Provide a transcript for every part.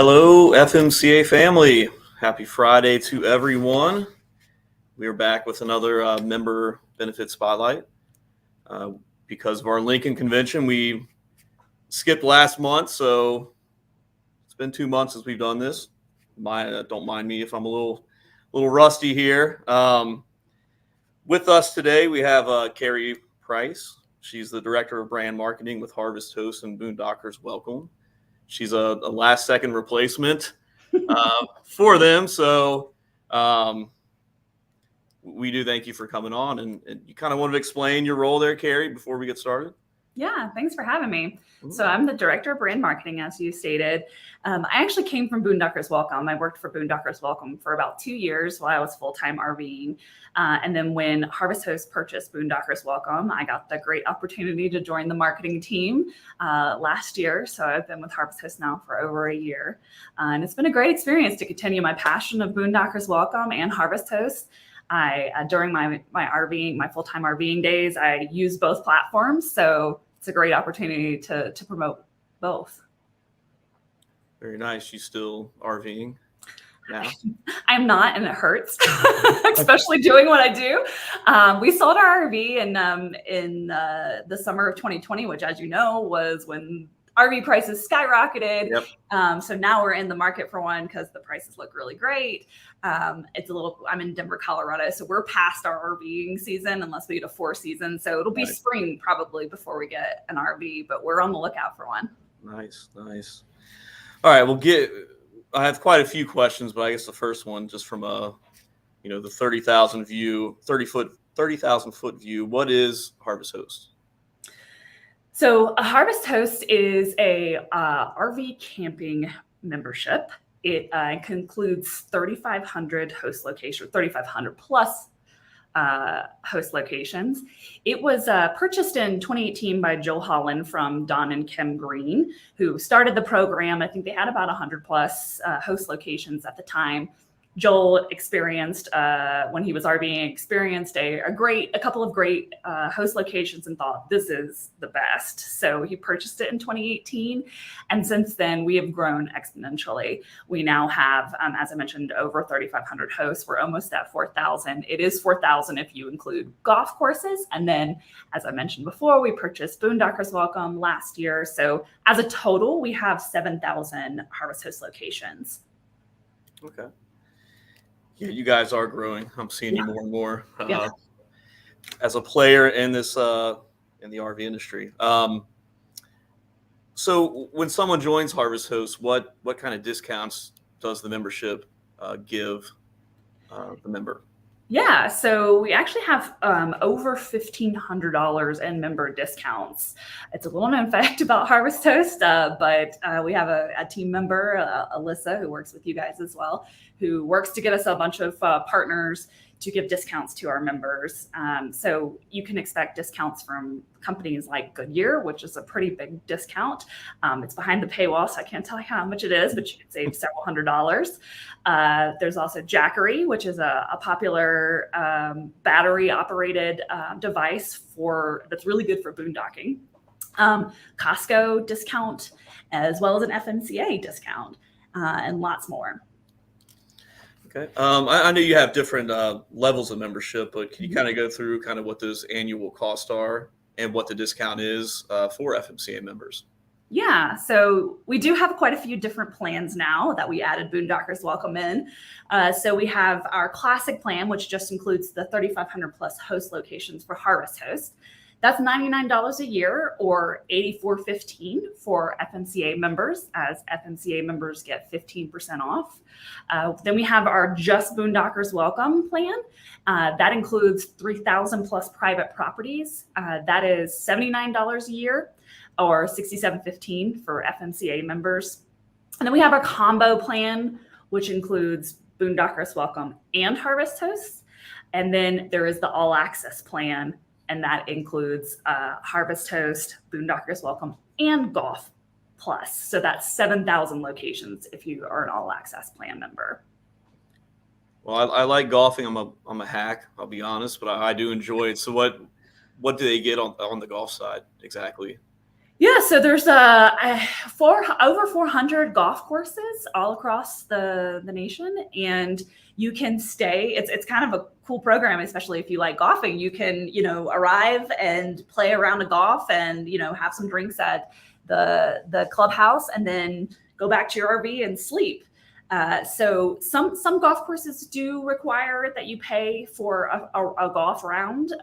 Hello, FMCA family. Happy Friday to everyone. We are back with another member benefit spotlight. Because of our Lincoln convention, we skipped last month, so it's been 2 months since we've done this. Don't mind me if I'm a little rusty here. With us today, we have Carrie Price. She's the director of brand marketing with Harvest Toast and Boondockers Welcome. She's a last-second replacement for them. So we do thank you for coming on. And you kind of wanted to explain your role there, Carrie, before we get started? Yeah, thanks for having me. So I'm the director of brand marketing, as you stated. I actually came from Boondockers Welcome. I worked for Boondockers Welcome for about 2 years while I was full-time RVing. And then when Harvest Host purchased Boondockers Welcome, I got the great opportunity to join the marketing team last year. So I've been with Harvest Host now for over a year. And it's been a great experience to continue my passion of Boondockers Welcome and Harvest Host. During my full-time RVing days, I use both platforms. So it's a great opportunity to promote both. Very nice. You still RVing now? I'm not, and it hurts, especially doing what I do. We sold our RV in the summer of 2020, which, as you know, was when RV prices skyrocketed. Yep. So now we're in the market for one because the prices look really great. I'm in Denver, Colorado, so we're past our RVing season unless we get a 4 season. So it'll be spring probably before we get an RV, but we're on the lookout for one. Nice. All right, I have quite a few questions, but I guess the first one, just from the 30,000 foot view, what is Harvest Host? So a Harvest Host is a RV camping membership. It includes 3,500 host locations, 3,500 plus host locations. It was purchased in 2018 by Joel Holland from Don and Kim Green, who started the program. I think they had about 100 plus host locations at the time. Joel experienced, when he was RVing, a couple of great host locations and thought, this is the best. So he purchased it in 2018. And since then, we have grown exponentially. We now have, as I mentioned, over 3,500 hosts. We're almost at 4,000. It is 4,000 if you include golf courses. And then, as I mentioned before, we purchased Boondockers Welcome last year. So as a total, we have 7,000 Harvest Host locations. Okay. Yeah, you guys are growing. I'm seeing you more and more as a player in this in the RV industry. So when someone joins Harvest Host, what kind of discounts does the membership give the member? Yeah, so we actually have over $1,500 in member discounts. It's a little known fact about Harvest Host, but we have a team member, Alyssa, who works with you guys as well, who works to get us a bunch of partners to give discounts to our members. So you can expect discounts from companies like Goodyear, which is a pretty big discount. It's behind the paywall, so I can't tell you how much it is, but you can save several $100s. There's also Jackery, which is a popular battery-operated device that's really good for boondocking. Costco discount, as well as an FMCA discount, and lots more. Okay. I know you have different levels of membership, but can you kind of go through kind of what those annual costs are and what the discount is for FMCA members? Yeah, so we do have quite a few different plans now that we added Boondockers Welcome in. So we have our classic plan, which just includes the 3,500 plus host locations for Harvest Host. That's $99 a year or $84.15 for FMCA members, as FMCA members get 15% off. Then we have our Just Boondockers Welcome plan. That includes 3,000 plus private properties. That is $79 a year or $67.15 for FMCA members. And then we have our combo plan, which includes Boondockers Welcome and Harvest Hosts. And then there is the All Access plan, and that includes Harvest Host, Boondockers Welcome, and Golf Plus. So that's 7,000 locations if you are an All Access plan member. Well, I like golfing. I'm a hack, I'll be honest, but I do enjoy it. So what do they get on the golf side exactly? Yeah, so there's over 400 golf courses all across the nation, and you can stay. It's kind of a cool program, especially if you like golfing. You can arrive and play a round of golf, and have some drinks at the clubhouse, and then go back to your RV and sleep. So some golf courses do require that you pay for a golf round.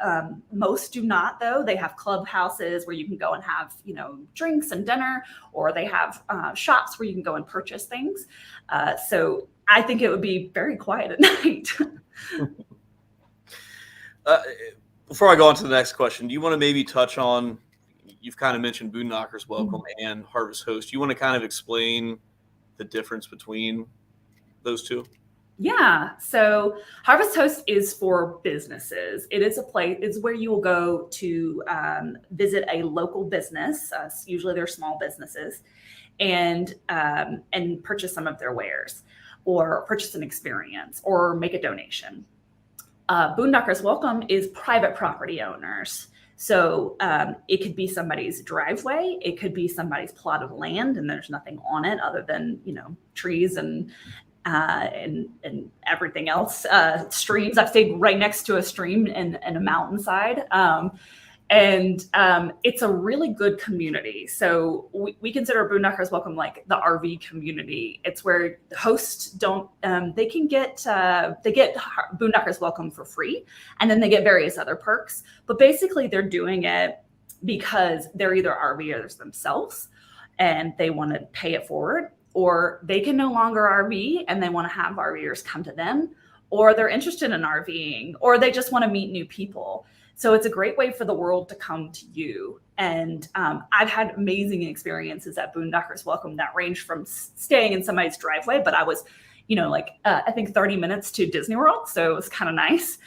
Most do not, though. They have clubhouses where you can go and have drinks and dinner, or they have shops where you can go and purchase things. So I think it would be very quiet at night. Before I go on to the next question, do you want to maybe touch on? You've kind of mentioned Boondockers Welcome and Harvest Host. Do you want to kind of explain the difference between those two? Yeah. So Harvest Host is for businesses. It is a place, it's where you will go to visit a local business. Usually they're small businesses, and purchase some of their wares, or purchase an experience, or make a donation. Boondockers Welcome is private property owners. So it could be somebody's driveway. It could be somebody's plot of land, and there's nothing on it other than trees and everything else. Streams. I've stayed right next to a stream and a mountainside. It's a really good community. So we consider Boondockers Welcome like the RV community. It's where the hosts they get Boondockers Welcome for free, and then they get various other perks. But basically, they're doing it because they're either RVers themselves and they want to pay it forward, or they can no longer RV and they want to have RVers come to them, or they're interested in RVing, or they just want to meet new people. So it's a great way for the world to come to you. And I've had amazing experiences at Boondockers Welcome that range from staying in somebody's driveway, but I was, I think 30 minutes to Disney World. So it was kind of nice,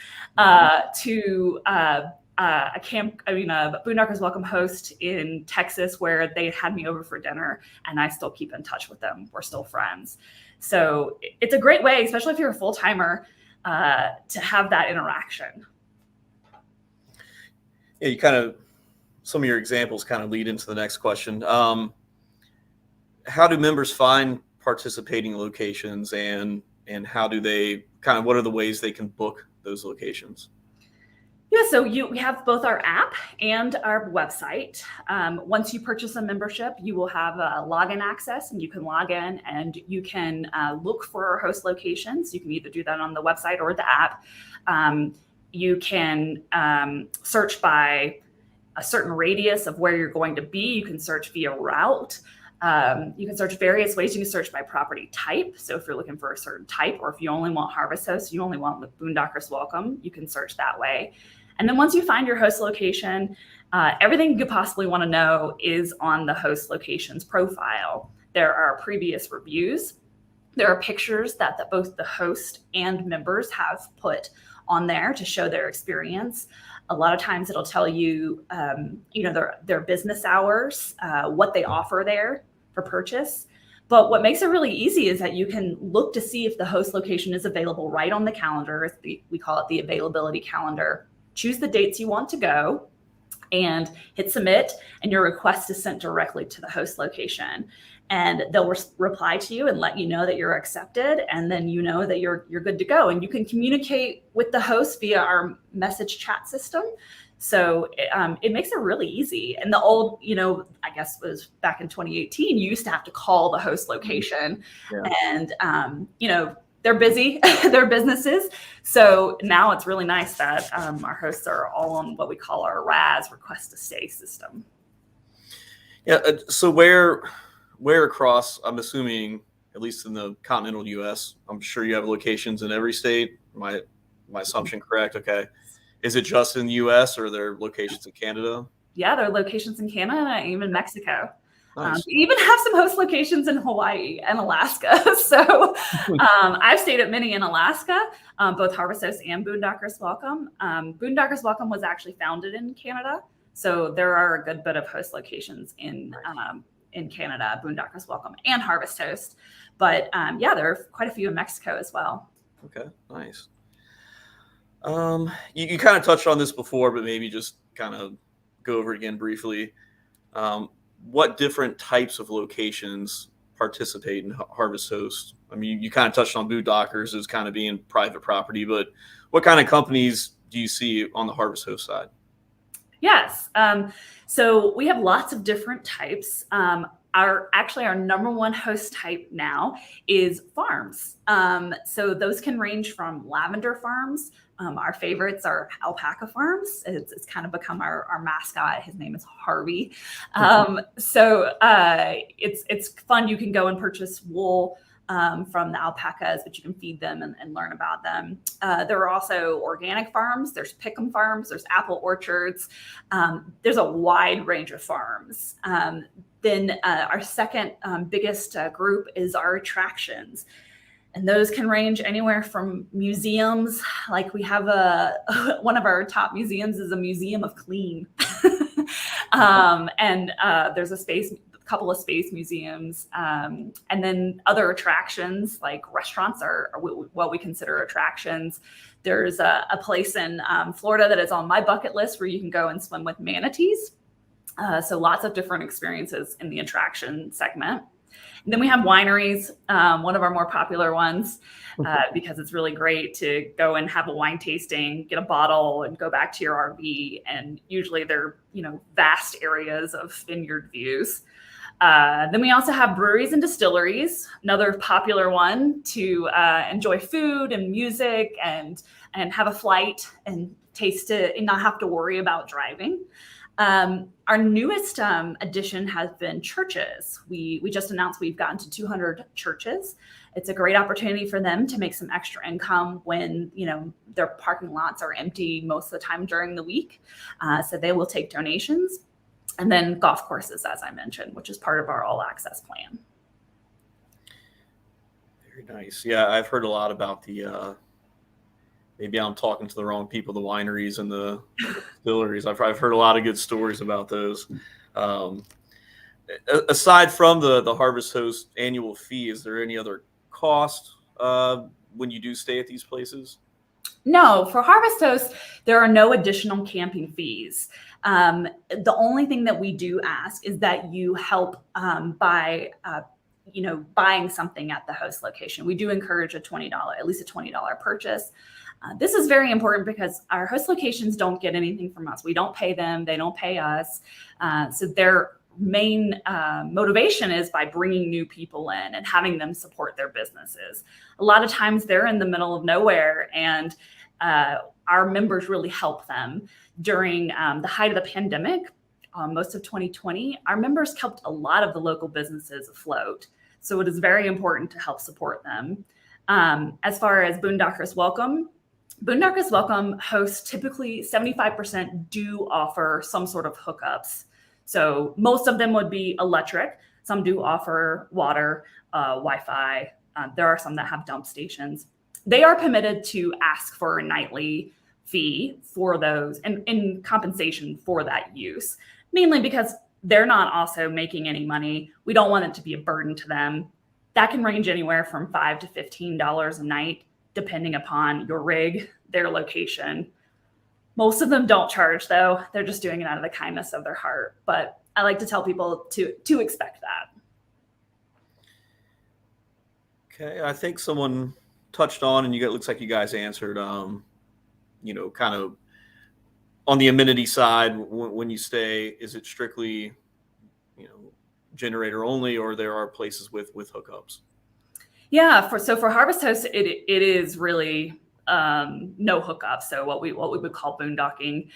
to a Boondockers Welcome host in Texas, where they had me over for dinner, and I still keep in touch with them. We're still friends. So it's a great way, especially if you're a full timer, to have that interaction. Yeah, some of your examples kind of lead into the next question. How do members find participating locations, and how do they what are the ways they can book those locations? Yeah, so we have both our app and our website. Once you purchase a membership, you will have a login access, and you can log in and you can look for our host locations. You can either do that on the website or the app. You can search by a certain radius of where you're going to be. You can search via route. You can search various ways. You can search by property type. So if you're looking for a certain type, or if you only want Harvest Host, you only want Boondockers Welcome, you can search that way. And then once you find your host location, everything you could possibly want to know is on the host location's profile. There are previous reviews. There are pictures that both the host and members have put on there to show their experience. A lot of times it'll tell you, their business hours, what they offer there for purchase. But what makes it really easy is that you can look to see if the host location is available right on the calendar. We call it the availability calendar. Choose the dates you want to go and hit submit, and your request is sent directly to the host location. And they'll reply to you and let you know that you're accepted, and then you know that you're good to go. And you can communicate with the host via our message chat system. So it makes it really easy. And the old, I guess it was back in 2018, you used to have to call the host location, and they're busy, they're businesses. So now it's really nice that our hosts are all on what we call our RAS, request to stay system. Yeah. So where across, I'm assuming, at least in the continental U.S., I'm sure you have locations in every state. My assumption correct? Okay. Is it just in the U.S., or are there locations in Canada? Yeah, there are locations in Canada and even Mexico. Nice. We even have some host locations in Hawaii and Alaska. So I've stayed at many in Alaska, both Harvest Host and Boondockers Welcome. Boondockers Welcome was actually founded in Canada. So there are a good bit of host locations in Canada, Boondockers Welcome and Harvest Host. But there are quite a few in Mexico as well. Okay, nice. You kind of touched on this before, but maybe just kind of go over it again briefly. what different types of locations participate in Harvest Host? I mean, you kind of touched on Boondockers as kind of being private property, but what kind of companies do you see on the Harvest Host side? Yes. So we have lots of different types. Our number one host type now is farms. So those can range from lavender farms. Our favorites are alpaca farms. It's kind of become our mascot. His name is Harvey. It's fun. You can go and purchase wool from the alpacas, but you can feed them and learn about them. There are also organic farms. There's pick'em farms. There's apple orchards. There's a wide range of farms. Then our second biggest group is our attractions. And those can range anywhere from museums, like we have one of our top museums is a museum of clean. There's a couple of space museums, and then other attractions like restaurants are what we consider attractions. There's a place in Florida that is on my bucket list where you can go and swim with manatees. So lots of different experiences in the attraction segment. And then we have wineries, one of our more popular ones, because it's really great to go and have a wine tasting, get a bottle, and go back to your RV. And usually they're, vast areas of vineyard views. Then we also have breweries and distilleries, another popular one to enjoy food and music and have a flight and taste it and not have to worry about driving. Our newest addition has been churches. We just announced we've gotten to 200 churches. It's a great opportunity for them to make some extra income when, their parking lots are empty most of the time during the week. So they will take donations. And then golf courses, as I mentioned, which is part of our all access plan. Very nice. Yeah, I've heard a lot about the maybe I'm talking to the wrong people, the wineries and the distilleries. I've heard a lot of good stories about those. Aside from the Harvest Host annual fee, is there any other cost when you do stay at these places? No, for Harvest Host, there are no additional camping fees. The only thing that we do ask is that you help by buying something at the host location. We do encourage at least a $20 purchase. This is very important because our host locations don't get anything from us. We don't pay them. They don't pay us. So their main motivation is by bringing new people in and having them support their businesses. A lot of times they're in the middle of nowhere, and our members really help them. During the height of the pandemic, most of 2020, our members kept a lot of the local businesses afloat. So it is very important to help support them. As far as Boondockers Welcome hosts typically 75% do offer some sort of hookups. So most of them would be electric. Some do offer water, Wi-Fi. There are some that have dump stations. They are permitted to ask for a nightly fee for those and in compensation for that use, mainly because they're not also making any money. We don't want it to be a burden to them. That can range anywhere from $5 to $15 a night, depending upon your rig, their location. Most of them don't charge, though. They're just doing it out of the kindness of their heart. But I like to tell people to expect that. Okay, I think someone touched on, and it looks like you guys answered, kind of on the amenity side, when you stay, is it strictly, generator only, or there are places with hookups? Yeah, for Harvest Host, it is really no hookup. So what we would call boondocking.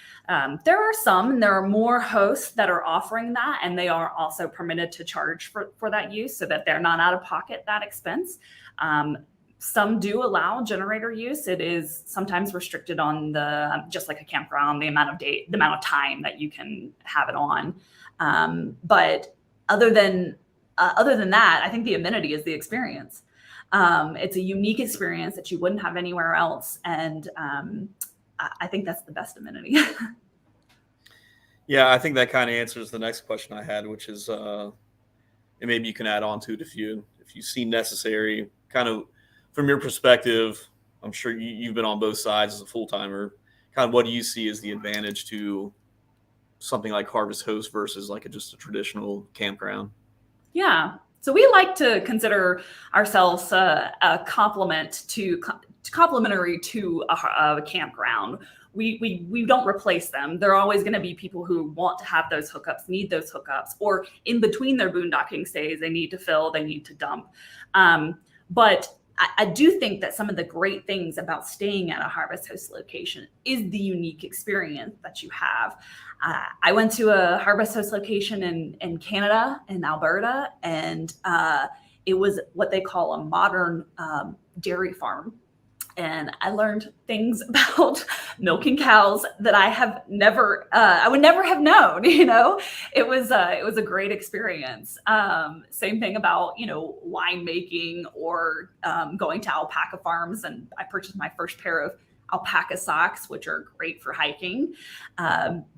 There are some, and there are more hosts that are offering that, and they are also permitted to charge for that use, so that they're not out of pocket that expense. Some do allow generator use. It is sometimes restricted on just like a campground, the amount of time that you can have it on. But other than that, I think the amenity is the experience. It's a unique experience that you wouldn't have anywhere else. And I think that's the best amenity. Yeah, I think that kind of answers the next question I had, which is, and maybe you can add on to it if you see necessary, kind of from your perspective. I'm sure you've been on both sides as a full-timer. Kind of what do you see as the advantage to something like Harvest Host versus like just a traditional campground? Yeah. So we like to consider ourselves a complementary to a campground. We don't replace them. There are always going to be people who want to have those hookups, need those hookups, or in between their boondocking stays, they need to fill, they need to dump. But I do think that some of the great things about staying at a Harvest Host location is the unique experience that you have. I went to a Harvest Host location in Canada, in Alberta, and it was what they call a modern dairy farm. And I learned things about milking cows that I would never have known. It was a great experience. Same thing about wine making or going to alpaca farms, and I purchased my first pair of alpaca socks, which are great for hiking.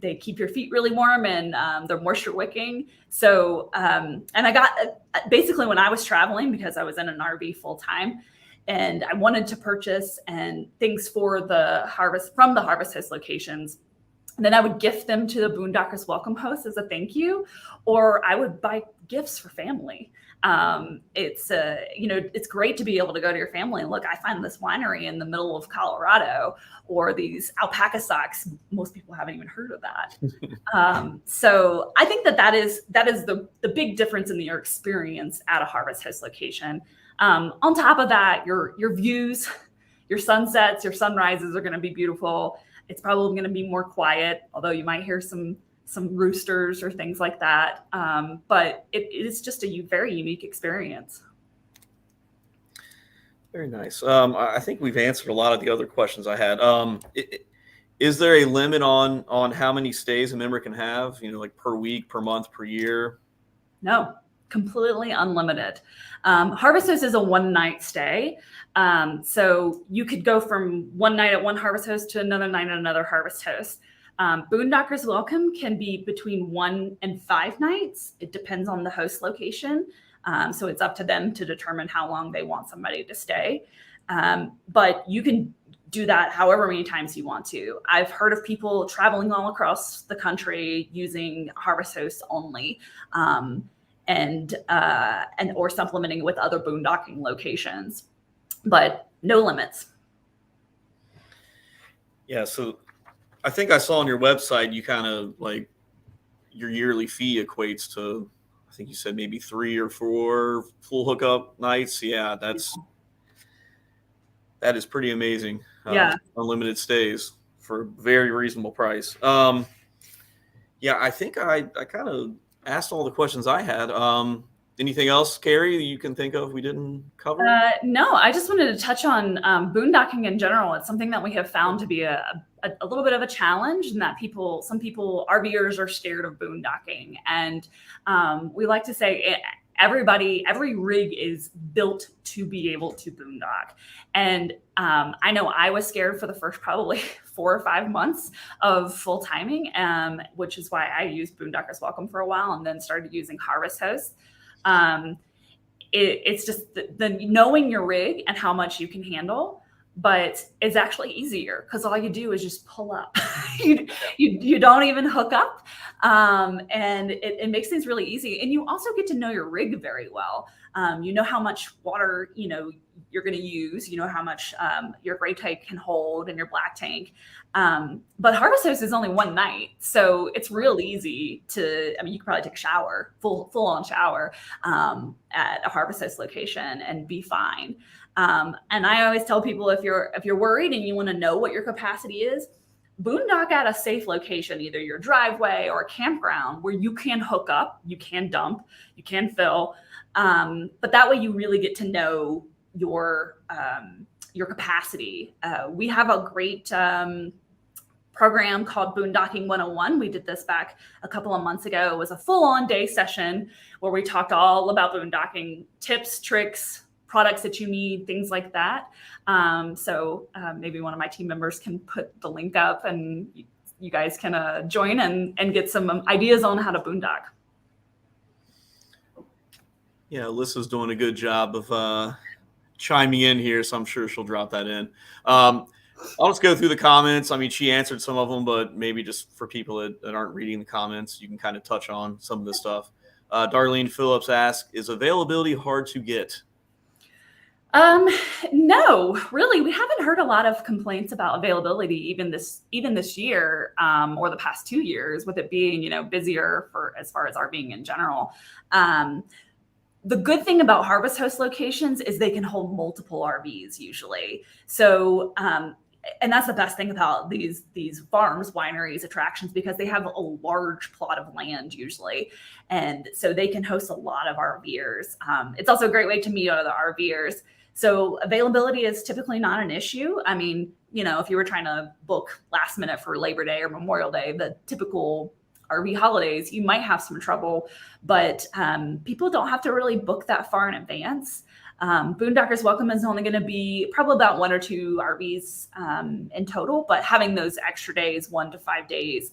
They keep your feet really warm, and they're moisture wicking. So, and I got basically when I was traveling, because I was in an RV full time, and I wanted to purchase and things for from the Harvest Host locations. And then I would gift them to the Boondockers Welcome Host as a thank you, or I would buy gifts for family. It's great to be able to go to your family and look, I find this winery in the middle of Colorado, or these alpaca socks. Most people haven't even heard of that. So I think that is the big difference in your experience at a Harvest Host location. On top of that, your views, your sunsets, your sunrises are going to be beautiful. It's probably going to be more quiet, although you might hear some roosters or things like that. But it is just a very unique experience. Very nice. I think we've answered a lot of the other questions I had. Is there a limit on how many stays a member can have? Like per week, per month, per year? No, completely unlimited. Harvest Host is a one-night stay. So you could go from one night at one Harvest Host to another night at another Harvest Host. Boondockers Welcome can be between 1 and 5 nights. It depends on the host location. So it's up to them to determine how long they want somebody to stay. But you can do that however many times you want to. I've heard of people traveling all across the country using Harvest Host only. And or supplementing with other boondocking locations, but no limits. Yeah, so I think I saw on your website you kind of like your yearly fee equates to, I think you said maybe 3 or 4 full hookup nights. Yeah, that is pretty amazing. Yeah, unlimited stays for a very reasonable price. Yeah, I think I kind of asked all the questions I had. Anything else, Carrie, that you can think of we didn't cover? No, I just wanted to touch on boondocking in general. It's something that we have found to be a little bit of a challenge, and that some people, RVers, are scared of boondocking. And we like to say every rig is built to be able to boondock. And I know I was scared for the first probably 4 or 5 months of full timing, which is why I used Boondockers Welcome for a while and then started using Harvest Host. It's just the knowing your rig and how much you can handle, but it's actually easier because all you do is just pull up. you don't even hook up, and it makes things really easy. And you also get to know your rig very well. You know how much water you're going to use. You know how much your gray tank can hold and your black tank. But Harvest Host is only one night, so it's real easy to. I mean, you could probably take a shower, full on shower, at a Harvest Host location and be fine. And I always tell people, if you're worried and you want to know what your capacity is, boondock at a safe location, either your driveway or a campground where you can hook up, you can dump, you can fill. But that way you really get to know your capacity. We have a great program called Boondocking 101. We did this back a couple of months ago. It was a full-on day session where we talked all about boondocking tips, tricks, products that you need, things like that. So maybe one of my team members can put the link up and you guys can join and get some ideas on how to boondock. Yeah, Alyssa's doing a good job of chiming in here, so I'm sure she'll drop that in. I'll just go through the comments. I mean, she answered some of them, but maybe just for people that aren't reading the comments, you can kind of touch on some of this stuff. Darlene Phillips asked, is availability hard to get? No, really, we haven't heard a lot of complaints about availability even this year, or the past 2 years, with it being, busier for as far as RVing in general. The good thing about Harvest Host locations is they can hold multiple RVs usually. So, and that's the best thing about these farms, wineries, attractions, because they have a large plot of land usually, and so they can host a lot of RVers. It's also a great way to meet other RVers. So availability is typically not an issue. I mean, if you were trying to book last minute for Labor Day or Memorial Day, the typical RV holidays, you might have some trouble, but people don't have to really book that far in advance. Boondockers Welcome is only going to be probably about 1 or 2 RVs in total, but having those extra days, 1 to 5 days.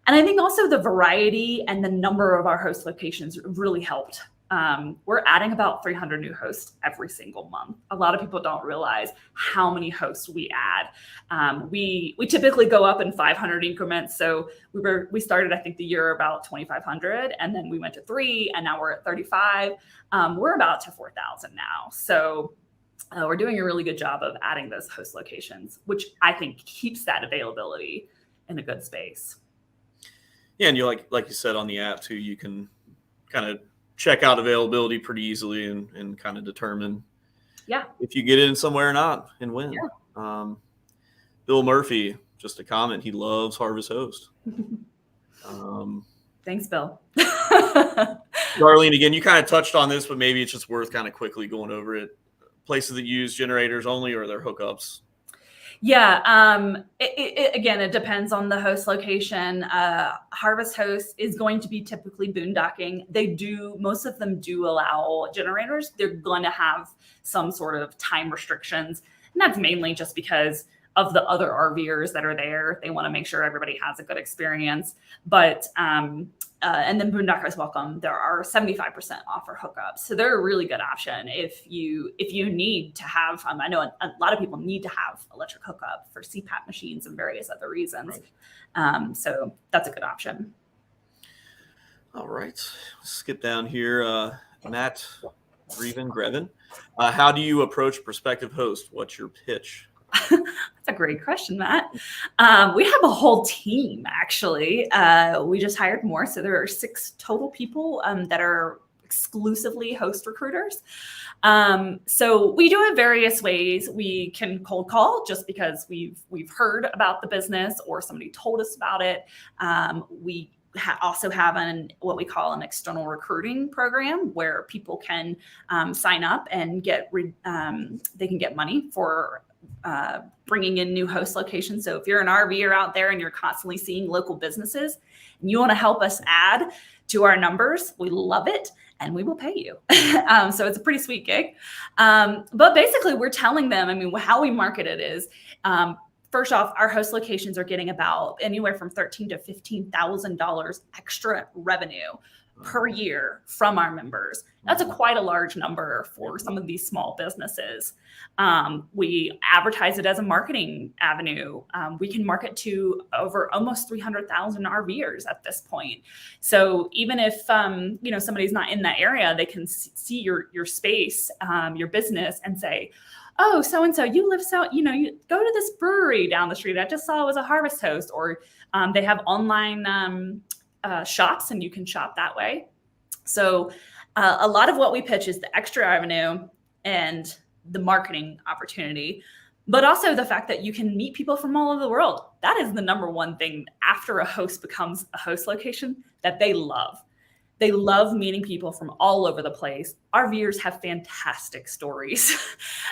And I think also the variety and the number of our host locations really helped. We're adding about 300 new hosts every single month. A lot of people don't realize how many hosts we add. We typically go up in 500 increments. So we started, I think, the year about 2,500, and then we went to 3, and now we're at 35. We're about to 4,000 now. So we're doing a really good job of adding those host locations, which I think keeps that availability in a good space. Yeah, and you like you said on the app too, you can kind of check out availability pretty easily and kind of determine if you get in somewhere or not and when. Yeah. Bill Murphy, just a comment. He loves Harvest Host. Thanks, Bill. Darlene, again, you kind of touched on this, but maybe it's just worth kind of quickly going over it. Places that use generators only or their hookups? Yeah. Again, it depends on the host location. Harvest Host is going to be typically boondocking. Most of them do allow generators. They're going to have some sort of time restrictions. And that's mainly just because of the other RVers that are there. They want to make sure everybody has a good experience. But, and then Boondockers Welcome, there are 75% off for hookups. So they're a really good option if you need to have, I know a lot of people need to have electric hookup for CPAP machines and various other reasons. Right. So that's a good option. All right. Skip down here. Matt Grevin. How do you approach prospective hosts? What's your pitch? That's a great question, Matt. We have a whole team, actually. We just hired more. So there are 6 total people that are exclusively host recruiters. So we do it various ways. We can cold call just because we've heard about the business or somebody told us about it. We also have what we call an external recruiting program where people can sign up and they can get money for bringing in new host locations. So if you're an RVer out there and you're constantly seeing local businesses and you want to help us add to our numbers, we love it and we will pay you. So it's a pretty sweet gig. But basically we're telling them, how we market it is, first off, our host locations are getting about anywhere from $13,000 to $15,000 extra revenue per year from our members. That's quite a large number for some of these small businesses. We advertise it as a marketing avenue. We can market to over almost 300,000 RVers at this point. So even if somebody's not in that area, they can see your space, your business, and say, "Oh, so and so, you live you go to this brewery down the street. I just saw it was a Harvest Host," or they have online shops and you can shop that way. So a lot of what we pitch is the extra revenue and the marketing opportunity, but also the fact that you can meet people from all over the world. That is the number one thing after a host becomes a host location that they love. They love meeting people from all over the place. RVers have fantastic stories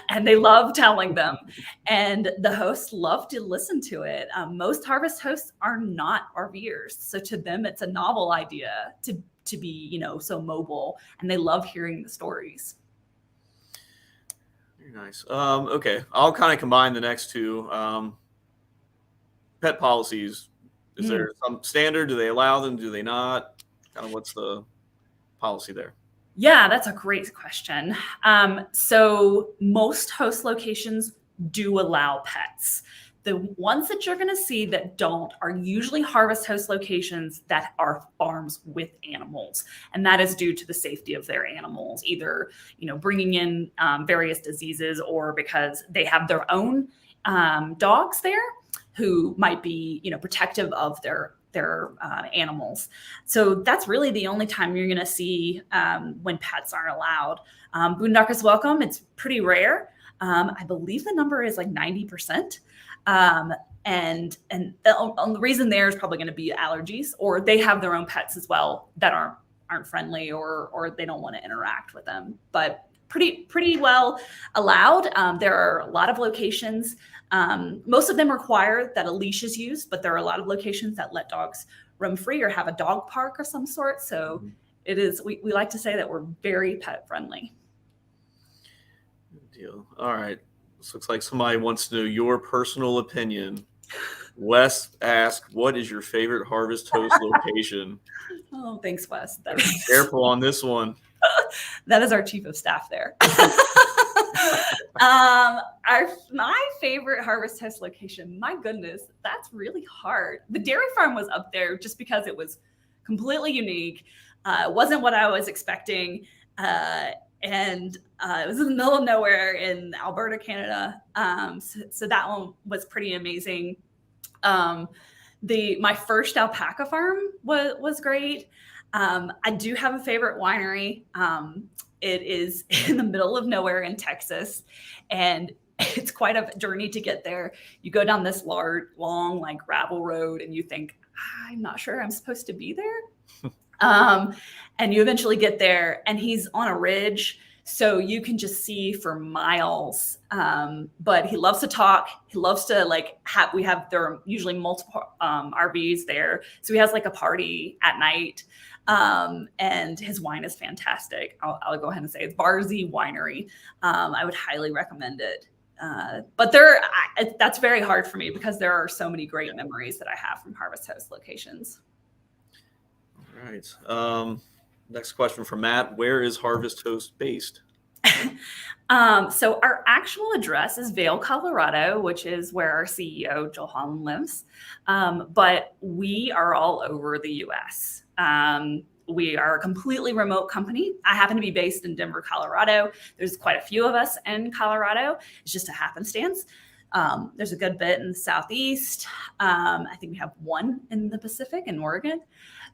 and they love telling them. And the hosts love to listen to it. Most Harvest hosts are not RVers. So to them, it's a novel idea to be, so mobile, and they love hearing the stories. Very nice. Okay. I'll kind of combine the next two. Pet policies. Is there some standard? Do they allow them? Do they not? Kind of what's the policy there? Yeah, that's a great question. So most host locations do allow pets. The ones that you're going to see that don't are usually Harvest Host locations that are farms with animals. And that is due to the safety of their animals, either, bringing in various diseases or because they have their own dogs there who might be, protective of their animals. So that's really the only time you're going to see when pets aren't allowed. Boondockers Welcome, it's pretty rare. I believe the number is like 90%. And the reason there is probably going to be allergies, or they have their own pets as well that aren't friendly or they don't want to interact with them. But pretty well allowed. There are a lot of locations. Most of them require that a leash is used, but there are a lot of locations that let dogs roam free or have a dog park of some sort. So it is. We like to say that we're very pet friendly. Good deal. All right. This looks like somebody wants to know your personal opinion. Wes asked, what is your favorite Harvest Host location? Oh, thanks, Wes. Careful on this one. That is our chief of staff there. My favorite Harvest Host location, my goodness, that's really hard. The dairy farm was up there just because it was completely unique. It wasn't what I was expecting. And it was in the middle of nowhere in Alberta, Canada. So that one was pretty amazing. My first alpaca farm was great. I do have a favorite winery. It is in the middle of nowhere in Texas, and it's quite a journey to get there. You go down this long, like gravel road, and you think, I'm not sure I'm supposed to be there. And you eventually get there, and he's on a ridge, so you can just see for miles. But he loves to talk. He loves to there are usually multiple RVs there. So he has like a party at night. And his wine is fantastic. I'll go ahead and say it's Barzy Winery. I would highly recommend it. But that's very hard for me because there are so many great memories that I have from Harvest Host locations. All right. Next question from Matt. Where is Harvest Host based? So our actual address is Vail, Colorado, which is where our CEO, Joel Holland, lives. But we are all over the U.S. We are a completely remote company. I happen to be based in Denver, Colorado. There's quite a few of us in Colorado. It's just a happenstance. There's a good bit in the Southeast. I think we have one in the Pacific in Oregon.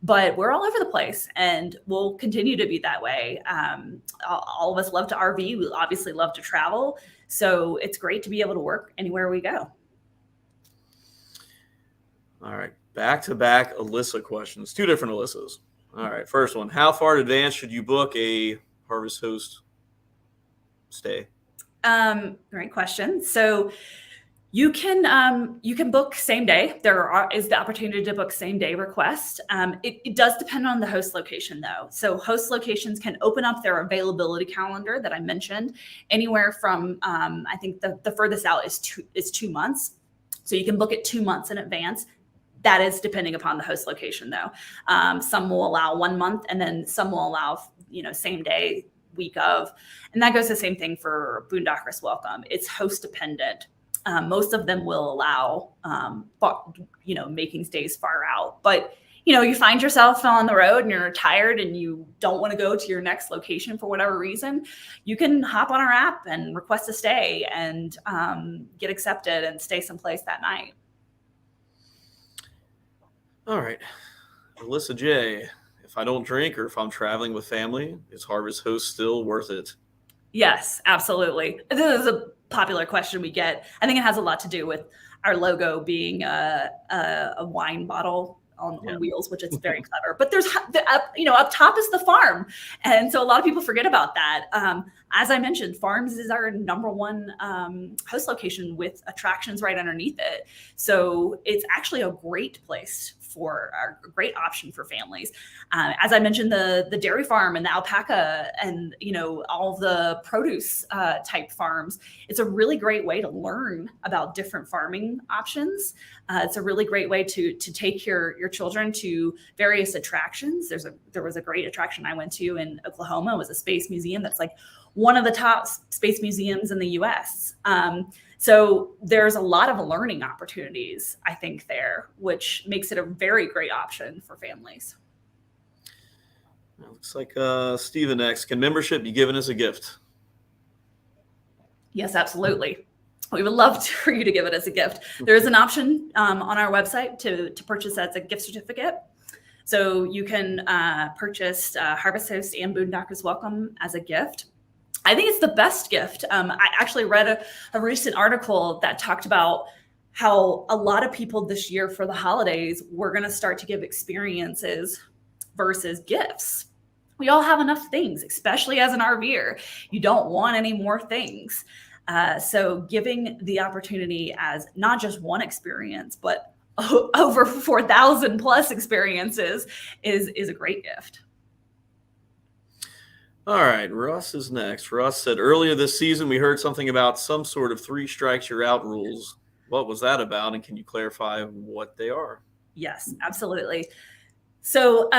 But we're all over the place, and we'll continue to be that way. All of us love to RV. We obviously love to travel. So it's great to be able to work anywhere we go. All right. Back-to-back Alyssa questions. Two different Alyssas. All right. First one. How far in advance should you book a Harvest Host stay? Great question. So you can book same day. There is the opportunity to book same day request. It does depend on the host location though. So host locations can open up their availability calendar that I mentioned anywhere from I think the furthest out is 2 months. So you can book it 2 months in advance. That is depending upon the host location though. Some will allow 1 month, and then some will allow same day, week of, and that goes the same thing for Boondockers Welcome. It's host dependent. Most of them will allow, making stays far out. But, you find yourself on the road and you're tired and you don't want to go to your next location for whatever reason, you can hop on our app and request a stay and get accepted and stay someplace that night. All right. Alyssa J., if I don't drink or if I'm traveling with family, is Harvest Host still worth it? Yes, absolutely. This is a popular question we get. I think it has a lot to do with our logo being a wine bottle on wheels, which is very clever. But there's up top is the farm, and so a lot of people forget about that. As I mentioned, farms is our number one host location with attractions right underneath it. So it's actually a great place for a great option for families. As I mentioned, the dairy farm and the alpaca and all of the produce type farms, it's a really great way to learn about different farming options. It's a really great way to take your children to various attractions. There was a great attraction I went to in Oklahoma. It was a space museum that's like one of the top space museums in the US. So there's a lot of learning opportunities, I think, there, which makes it a very great option for families. Looks like Steven next. Can membership be given as a gift? Yes, absolutely. We would love for you to give it as a gift. There is an option on our website to purchase as a gift certificate. So you can purchase Harvest Host and Boondockers Welcome as a gift. I think it's the best gift. I actually read a recent article that talked about how a lot of people this year for the holidays, we're going to start to give experiences versus gifts. We all have enough things, especially as an RVer. You don't want any more things. So giving the opportunity as not just one experience, but over 4,000 plus experiences is a great gift. All right, Russ is next. Russ said earlier this season we heard something about some sort of 3 strikes you're out rules. What was that about, and can you clarify what they are? Yes, absolutely. So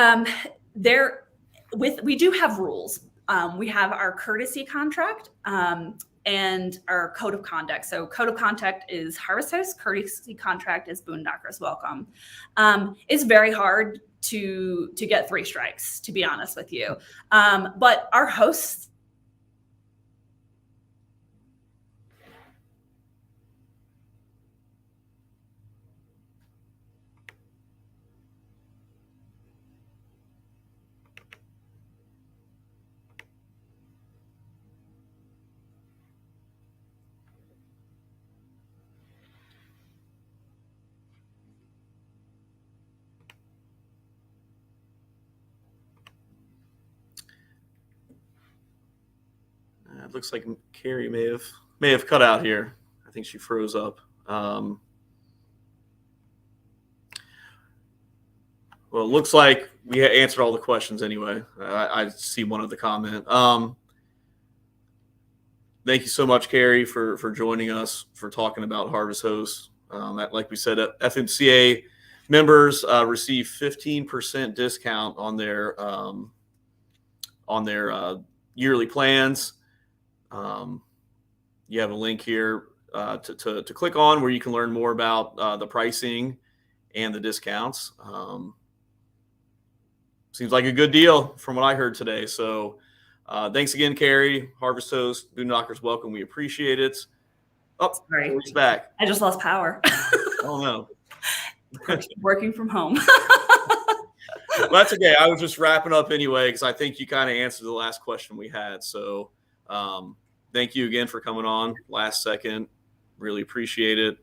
we do have rules. We have our courtesy contract and our code of conduct. So code of conduct is Harvest Host, courtesy contract is Boondockers Welcome. It's very hard to get 3 strikes, to be honest with you. But our hosts It looks like Carrie may have cut out here. I think she froze up. Well, it looks like we answered all the questions anyway. I see one other comment. Thank you so much, Carrie, for joining us, for talking about Harvest Host. Like we said, FMCA members receive 15% discount on their yearly plans. You have a link here to click on where you can learn more about the pricing and the discounts. Seems like a good deal from what I heard today. So thanks again, Carrie. Harvest Host, Boondockers Welcome. We appreciate it. Oh, Sorry. He's back. I just lost power. Oh, no. Working from home. Well, that's okay. I was just wrapping up anyway because I think you kind of answered the last question we had. So thank you again for coming on last second. Really appreciate it.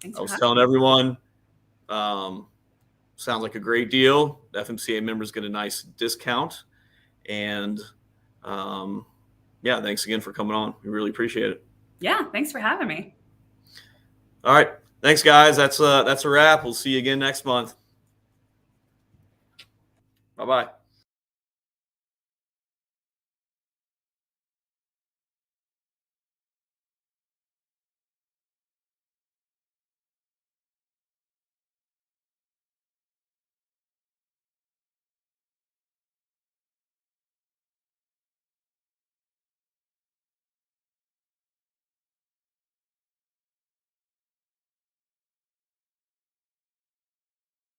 Thanks I was telling everyone, sounds like a great deal. FMCA members get a nice discount. And yeah, thanks again for coming on. We really appreciate it. Yeah, thanks for having me. All right. Thanks, guys. That's a wrap. We'll see you again next month. Bye-bye.